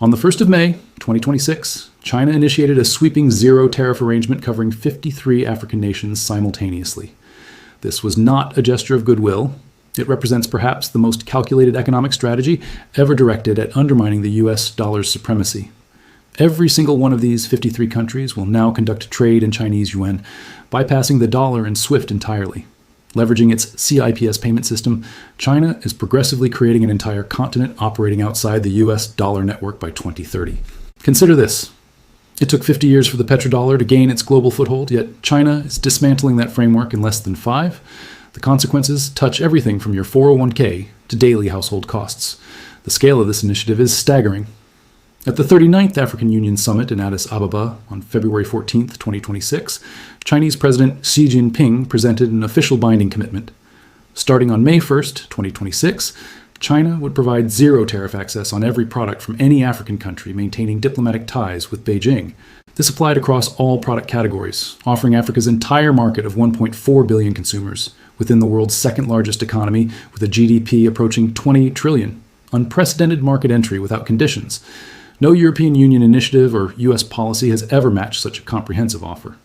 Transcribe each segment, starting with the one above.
On the 1st of May, 2026, China initiated a sweeping zero tariff arrangement covering 53 African nations simultaneously. This was not a gesture of goodwill. It represents perhaps the most calculated economic strategy ever directed at undermining the US dollar's supremacy. Every single one of these 53 countries will now conduct trade in Chinese yuan, bypassing the dollar and SWIFT entirely. Leveraging its CIPS payment system, China is progressively creating an entire continent operating outside the US dollar network by 2030. Consider this. It took 50 years for the petrodollar to gain its global foothold, yet China is dismantling that framework in less than 5. The consequences touch everything from your 401k to daily household costs. The scale of this initiative is staggering. At the 39th African Union Summit in Addis Ababa on February 14, 2026, Chinese President Xi Jinping presented an official binding commitment. Starting on May 1, 2026, China would provide zero tariff access on every product from any African country maintaining diplomatic ties with Beijing. This applied across all product categories, offering Africa's entire market of 1.4 billion consumers within the world's second largest economy with a GDP approaching 20 trillion. Unprecedented market entry without conditions. No European Union initiative or U.S. policy has ever matched such a comprehensive offer.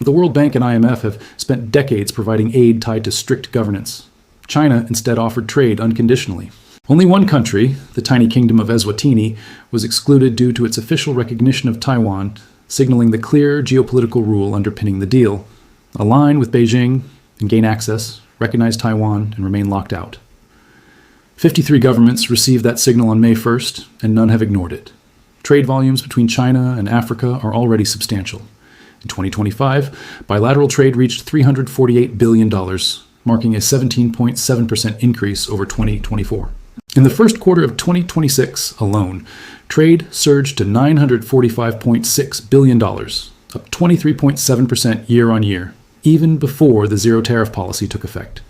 The World Bank and IMF have spent decades providing aid tied to strict governance. China instead offered trade unconditionally. Only one country, the tiny kingdom of Eswatini, was excluded due to its official recognition of Taiwan, signaling the clear geopolitical rule underpinning the deal. Align with Beijing and gain access, recognize Taiwan, and remain locked out. 53 governments received that signal on May 1st, and none have ignored it. Trade volumes between China and Africa are already substantial. In 2025, bilateral trade reached $348 billion, marking a 17.7% increase over 2024. In the first quarter of 2026 alone, trade surged to $945.6 billion, up 23.7% year-on-year, even before the zero tariff policy took effect.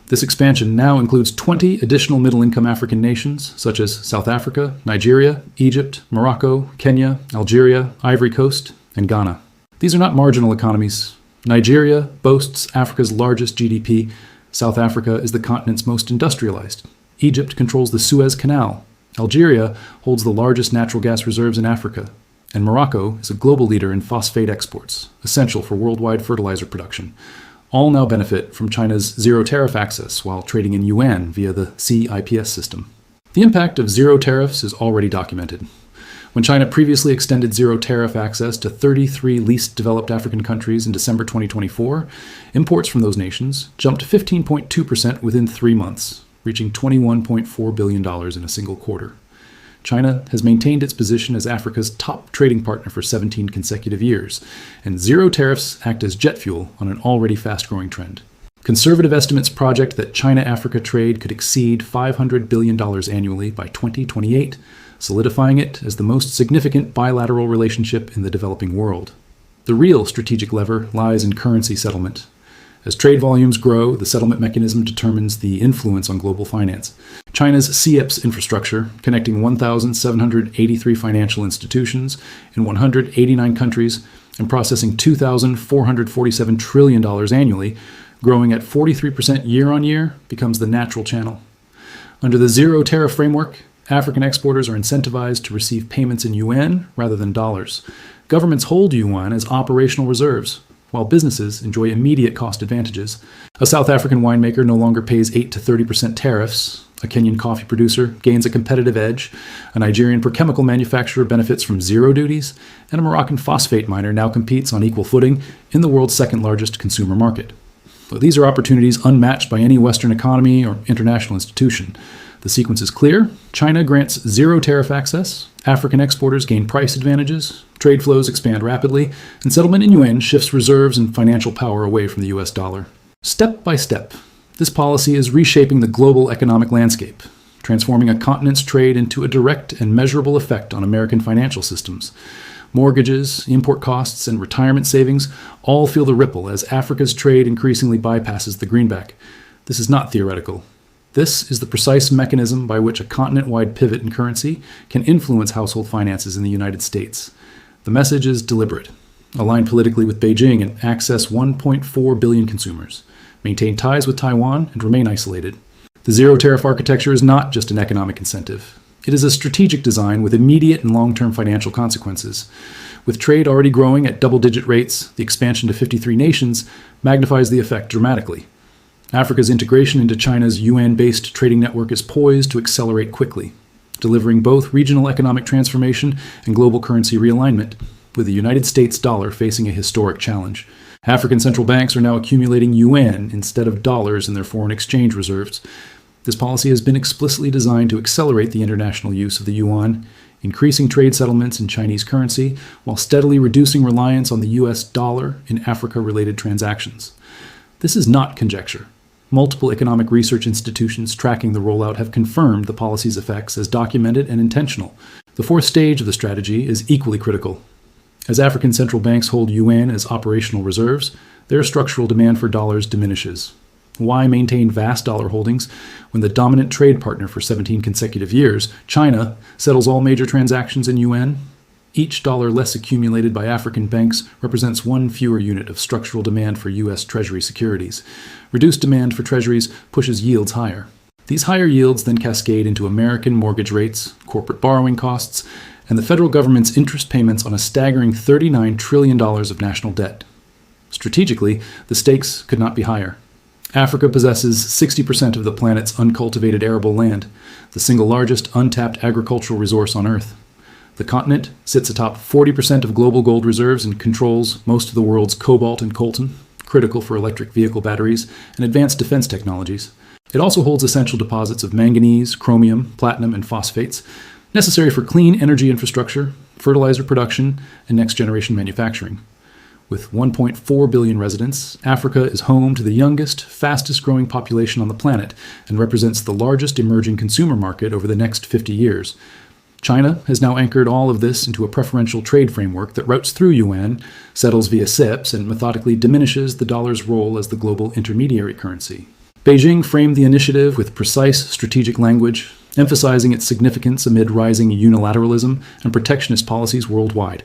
This expansion now includes 20 additional middle-income African nations, such as South Africa, Nigeria, Egypt, Morocco, Kenya, Algeria, Ivory Coast, and Ghana. These are not marginal economies. Nigeria boasts Africa's largest GDP. South Africa is the continent's most industrialized. Egypt controls the Suez Canal. Algeria holds the largest natural gas reserves in Africa. And Morocco is a global leader in phosphate exports, essential for worldwide fertilizer production. All now benefit from China's zero tariff access while trading in yuan via the CIPS system. The impact of zero tariffs is already documented. When China previously extended zero tariff access to 33 least developed African countries in December 2024, imports from those nations jumped 15.2% within 3 months, reaching $21.4 billion in a single quarter. China has maintained its position as Africa's top trading partner for 17 consecutive years, and zero tariffs act as jet fuel on an already fast-growing trend. Conservative estimates project that China-Africa trade could exceed $500 billion annually by 2028, solidifying it as the most significant bilateral relationship in the developing world. The real strategic lever lies in currency settlement. As trade volumes grow, the settlement mechanism determines the influence on global finance. China's CIPS infrastructure, connecting 1,783 financial institutions in 189 countries and processing $2,447 trillion annually, growing at 43% year-on-year, becomes the natural channel. Under the zero tariff framework, African exporters are incentivized to receive payments in yuan rather than dollars. Governments hold yuan as operational reserves, while businesses enjoy immediate cost advantages. A South African winemaker no longer pays 8 to 30% tariffs. A Kenyan coffee producer gains a competitive edge. A Nigerian chemical manufacturer benefits from zero duties. And a Moroccan phosphate miner now competes on equal footing in the world's second largest consumer market. But these are opportunities unmatched by any Western economy or international institution. The sequence is clear. China grants zero tariff access. African exporters gain price advantages. Trade flows expand rapidly, and settlement in yuan shifts reserves and financial power away from the US dollar. Step by step, this policy is reshaping the global economic landscape, transforming a continent's trade into a direct and measurable effect on American financial systems. Mortgages, import costs, and retirement savings all feel the ripple as Africa's trade increasingly bypasses the greenback. This is not theoretical. This is the precise mechanism by which a continent-wide pivot in currency can influence household finances in the United States. The message is deliberate. Align politically with Beijing and access 1.4 billion consumers. Maintain ties with Taiwan and remain isolated. The zero tariff architecture is not just an economic incentive. It is a strategic design with immediate and long-term financial consequences. With trade already growing at double-digit rates, the expansion to 53 nations magnifies the effect dramatically. Africa's integration into China's yuan-based trading network is poised to accelerate quickly, delivering both regional economic transformation and global currency realignment, with the United States dollar facing a historic challenge. African central banks are now accumulating yuan instead of dollars in their foreign exchange reserves. This policy has been explicitly designed to accelerate the international use of the yuan, increasing trade settlements in Chinese currency while steadily reducing reliance on the US dollar in Africa-related transactions. This is not conjecture. Multiple economic research institutions tracking the rollout have confirmed the policy's effects as documented and intentional. The fourth stage of the strategy is equally critical. As African central banks hold yuan as operational reserves, their structural demand for dollars diminishes. Why maintain vast dollar holdings when the dominant trade partner for 17 consecutive years, China, settles all major transactions in yuan? Each dollar less accumulated by African banks represents one fewer unit of structural demand for U.S. Treasury securities. Reduced demand for treasuries pushes yields higher. These higher yields then cascade into American mortgage rates, corporate borrowing costs, and the federal government's interest payments on a staggering $39 trillion of national debt. Strategically, the stakes could not be higher. Africa possesses 60% of the planet's uncultivated arable land, the single largest untapped agricultural resource on Earth. The continent sits atop 40% of global gold reserves and controls most of the world's cobalt and coltan, critical for electric vehicle batteries and advanced defense technologies. It also holds essential deposits of manganese, chromium, platinum, and phosphates, necessary for clean energy infrastructure, fertilizer production, and next-generation manufacturing. With 1.4 billion residents, Africa is home to the youngest, fastest-growing population on the planet and represents the largest emerging consumer market over the next 50 years. China has now anchored all of this into a preferential trade framework that routes through yuan, settles via CIPS, and methodically diminishes the dollar's role as the global intermediary currency. Beijing framed the initiative with precise strategic language, emphasizing its significance amid rising unilateralism and protectionist policies worldwide.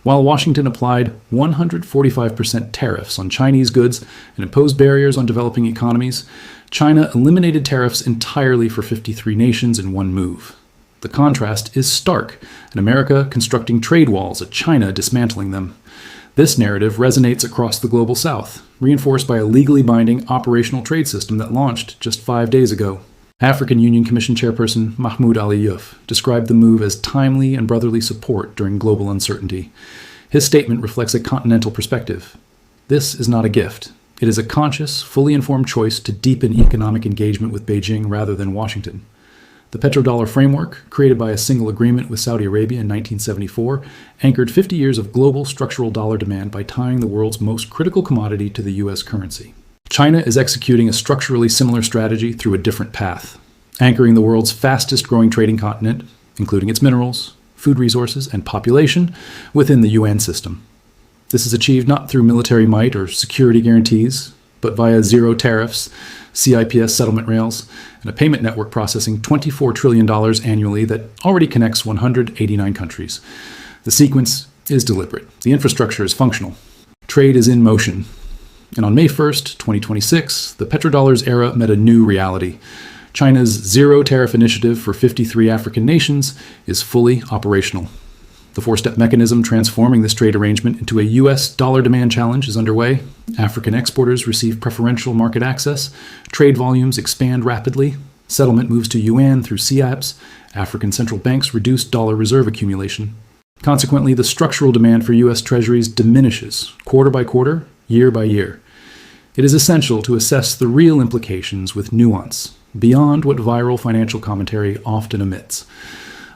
While Washington applied 145% tariffs on Chinese goods and imposed barriers on developing economies, China eliminated tariffs entirely for 53 nations in one move. The contrast is stark, and America constructing trade walls at China dismantling them. This narrative resonates across the global south, reinforced by a legally binding operational trade system that launched just 5 days ago. African Union Commission Chairperson Mahmoud Ali Youf described the move as timely and brotherly support during global uncertainty. His statement reflects a continental perspective. This is not a gift. It is a conscious, fully informed choice to deepen economic engagement with Beijing rather than Washington. The petrodollar framework, created by a single agreement with Saudi Arabia in 1974, anchored 50 years of global structural dollar demand by tying the world's most critical commodity to the U.S. currency. China is executing a structurally similar strategy through a different path, anchoring the world's fastest-growing trading continent, including its minerals, food resources, and population, within the yuan system. This is achieved not through military might or security guarantees, but via zero tariffs, CIPS settlement rails, and a payment network processing $24 trillion annually that already connects 189 countries. The sequence is deliberate. The infrastructure is functional. Trade is in motion. And on May 1st, 2026, the petrodollar's era met a new reality. China's zero tariff initiative for 53 African nations is fully operational. The four-step mechanism transforming this trade arrangement into a U.S. dollar demand challenge is underway. African exporters receive preferential market access. Trade volumes expand rapidly. Settlement moves to yuan through CIPS. African central banks reduce dollar reserve accumulation. Consequently, the structural demand for U.S. treasuries diminishes quarter by quarter, year by year. It is essential to assess the real implications with nuance, beyond what viral financial commentary often omits.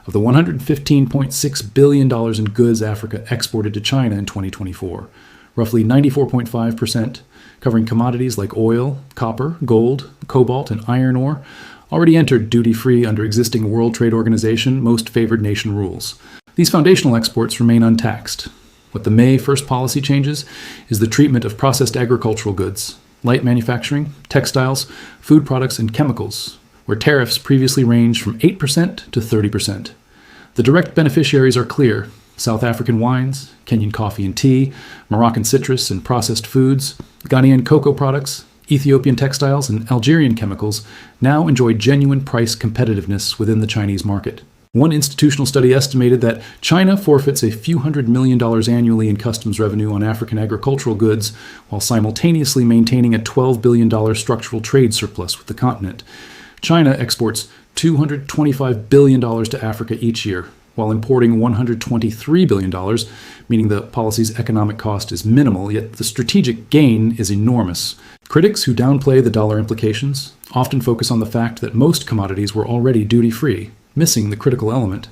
Of the $115.6 billion in goods Africa exported to China in 2024, roughly 94.5%, covering commodities like oil, copper, gold, cobalt, and iron ore, already entered duty-free under existing World Trade Organization most favored nation rules. These foundational exports remain untaxed. What the May 1st policy changes is the treatment of processed agricultural goods, light manufacturing, textiles, food products, and chemicals, where tariffs previously ranged from 8% to 30%. The direct beneficiaries are clear: South African wines, Kenyan coffee and tea, Moroccan citrus and processed foods, Ghanaian cocoa products, Ethiopian textiles and Algerian chemicals now enjoy genuine price competitiveness within the Chinese market. One institutional study estimated that China forfeits a few $100 million annually in customs revenue on African agricultural goods, while simultaneously maintaining a $12 billion structural trade surplus with the continent. China exports $225 billion to Africa each year, while importing $123 billion, meaning the policy's economic cost is minimal, yet the strategic gain is enormous. Critics who downplay the dollar implications often focus on the fact that most commodities were already duty-free, missing the critical element.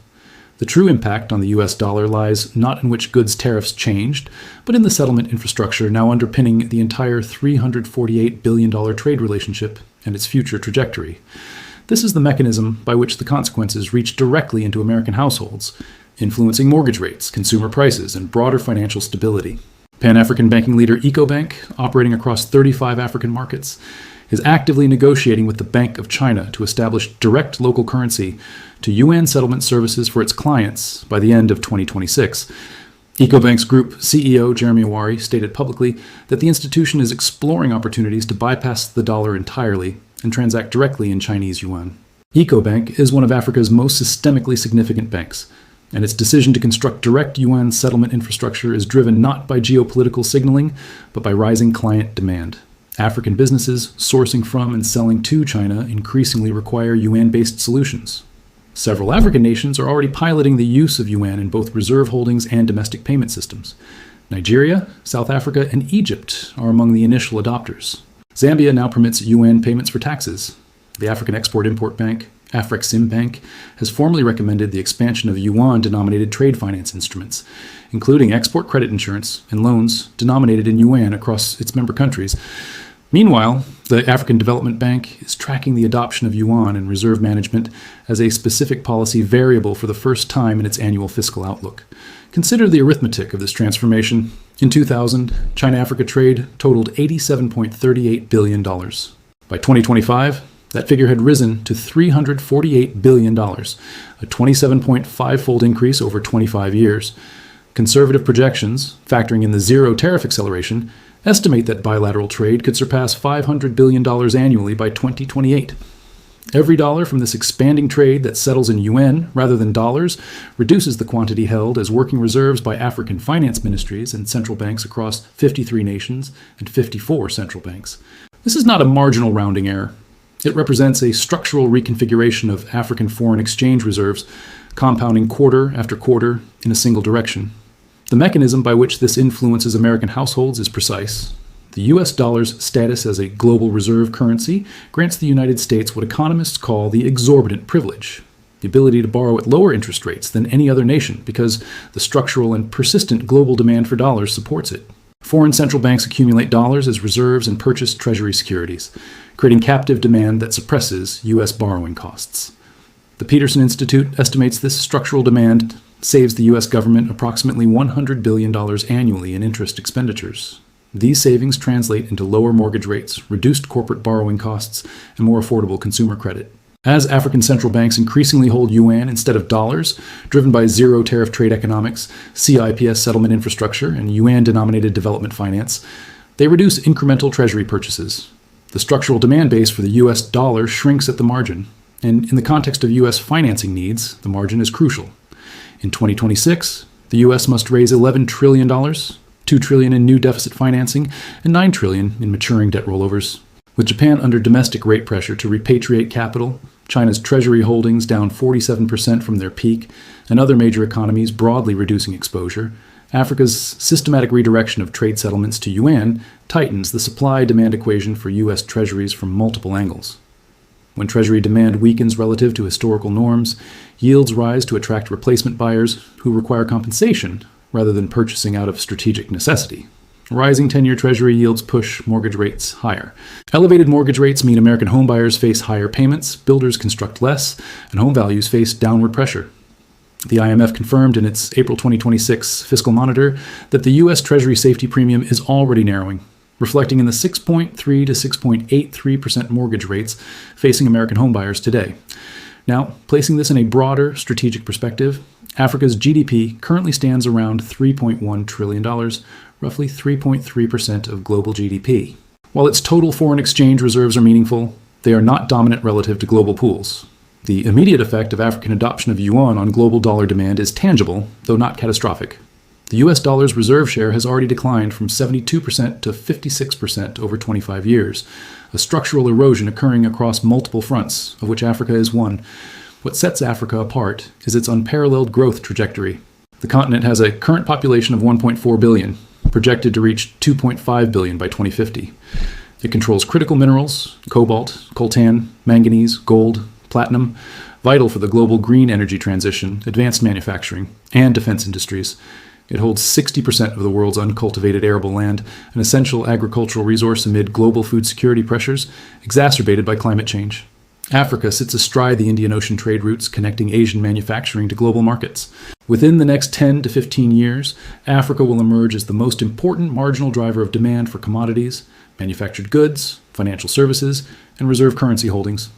The true impact on the US dollar lies not in which goods tariffs changed, but in the settlement infrastructure now underpinning the entire $348 billion trade relationship and its future trajectory. This is the mechanism by which the consequences reach directly into American households, influencing mortgage rates, consumer prices, and broader financial stability. Pan-African banking leader Ecobank, operating across 35 African markets, is actively negotiating with the Bank of China to establish direct local currency to yuan settlement services for its clients by the end of 2026. Ecobank's group CEO Jeremy Awari stated publicly that the institution is exploring opportunities to bypass the dollar entirely and transact directly in Chinese yuan. Ecobank is one of Africa's most systemically significant banks, and its decision to construct direct yuan settlement infrastructure is driven not by geopolitical signaling, but by rising client demand. African businesses sourcing from and selling to China increasingly require yuan-based solutions. Several African nations are already piloting the use of yuan in both reserve holdings and domestic payment systems. Nigeria, South Africa, and Egypt are among the initial adopters. Zambia now permits yuan payments for taxes. The African Export-Import Bank, Afreximbank, has formally recommended the expansion of yuan-denominated trade finance instruments, including export credit insurance and loans denominated in yuan across its member countries. Meanwhile, the African Development Bank is tracking the adoption of yuan and reserve management as a specific policy variable for the first time in its annual fiscal outlook. Consider the arithmetic of this transformation. In 2000, China-Africa trade totaled $87.38 billion. By 2025, that figure had risen to $348 billion, a 27.5-fold increase over 25 years. Conservative projections, factoring in the zero tariff acceleration, estimate that bilateral trade could surpass $500 billion annually by 2028. Every dollar from this expanding trade that settles in yuan rather than dollars reduces the quantity held as working reserves by African finance ministries and central banks across 53 nations and 54 central banks. This is not a marginal rounding error. It represents a structural reconfiguration of African foreign exchange reserves, compounding quarter after quarter in a single direction. The mechanism by which this influences American households is precise. The US dollar's status as a global reserve currency grants the United States what economists call the exorbitant privilege, the ability to borrow at lower interest rates than any other nation because the structural and persistent global demand for dollars supports it. Foreign central banks accumulate dollars as reserves and purchase Treasury securities, creating captive demand that suppresses US borrowing costs. The Peterson Institute estimates this structural demand saves the U.S. government approximately $100 billion annually in interest expenditures. These savings translate into lower mortgage rates, reduced corporate borrowing costs, and more affordable consumer credit. As African central banks increasingly hold yuan instead of dollars, driven by zero tariff trade economics, CIPS settlement infrastructure, and yuan-denominated development finance, they reduce incremental treasury purchases. The structural demand base for the U.S. dollar shrinks at the margin, and in the context of U.S. financing needs, the margin is crucial. In 2026, the U.S. must raise $11 trillion, $2 trillion in new deficit financing, and $9 trillion in maturing debt rollovers. With Japan under domestic rate pressure to repatriate capital, China's treasury holdings down 47% from their peak, and other major economies broadly reducing exposure, Africa's systematic redirection of trade settlements to yuan tightens the supply-demand equation for U.S. treasuries from multiple angles. When Treasury demand weakens relative to historical norms, yields rise to attract replacement buyers who require compensation rather than purchasing out of strategic necessity. Rising 10-year Treasury yields push mortgage rates higher. Elevated mortgage rates mean American homebuyers face higher payments, builders construct less, and home values face downward pressure. The IMF confirmed in its April 2026 fiscal monitor that the U.S. Treasury safety premium is already narrowing, reflecting in the 6.3 to 6.83% mortgage rates facing American homebuyers today. Now, placing this in a broader strategic perspective, Africa's GDP currently stands around $3.1 trillion, roughly 3.3% of global GDP. While its total foreign exchange reserves are meaningful, they are not dominant relative to global pools. The immediate effect of African adoption of yuan on global dollar demand is tangible, though not catastrophic. The US dollar's reserve share has already declined from 72% to 56% over 25 years, a structural erosion occurring across multiple fronts, of which Africa is one. What sets Africa apart is its unparalleled growth trajectory. The continent has a current population of 1.4 billion, projected to reach 2.5 billion by 2050. It controls critical minerals, cobalt, coltan, manganese, gold, platinum, vital for the global green energy transition, advanced manufacturing, and defense industries. It holds 60% of the world's uncultivated arable land, an essential agricultural resource amid global food security pressures, exacerbated by climate change. Africa sits astride the Indian Ocean trade routes connecting Asian manufacturing to global markets. Within the next 10 to 15 years, Africa will emerge as the most important marginal driver of demand for commodities, manufactured goods, financial services, and reserve currency holdings.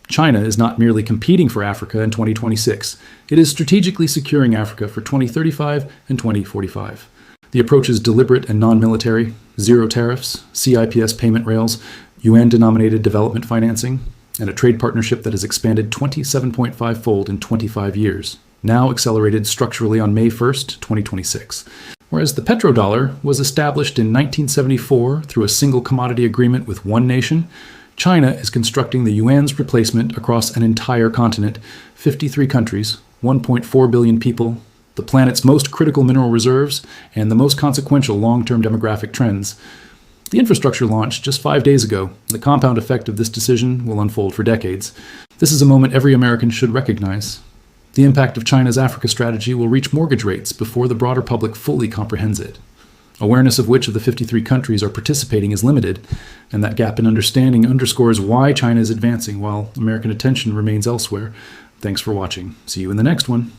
China is not merely competing for Africa in 2026. It is strategically securing Africa for 2035 and 2045. The approach is deliberate and non-military: zero tariffs, CIPS payment rails, UN-denominated development financing, and a trade partnership that has expanded 27.5-fold in 25 years, now accelerated structurally on May 1st, 2026. Whereas the petrodollar was established in 1974 through a single commodity agreement with one nation, China is constructing the yuan's replacement across an entire continent, 53 countries, 1.4 billion people, the planet's most critical mineral reserves, and the most consequential long-term demographic trends. The infrastructure launched just 5 days ago. The compound effect of this decision will unfold for decades. This is a moment every American should recognize. The impact of China's Africa strategy will reach mortgage rates before the broader public fully comprehends it. Awareness of which of the 53 countries are participating is limited, and that gap in understanding underscores why China is advancing while American attention remains elsewhere. Thanks for watching. See you in the next one.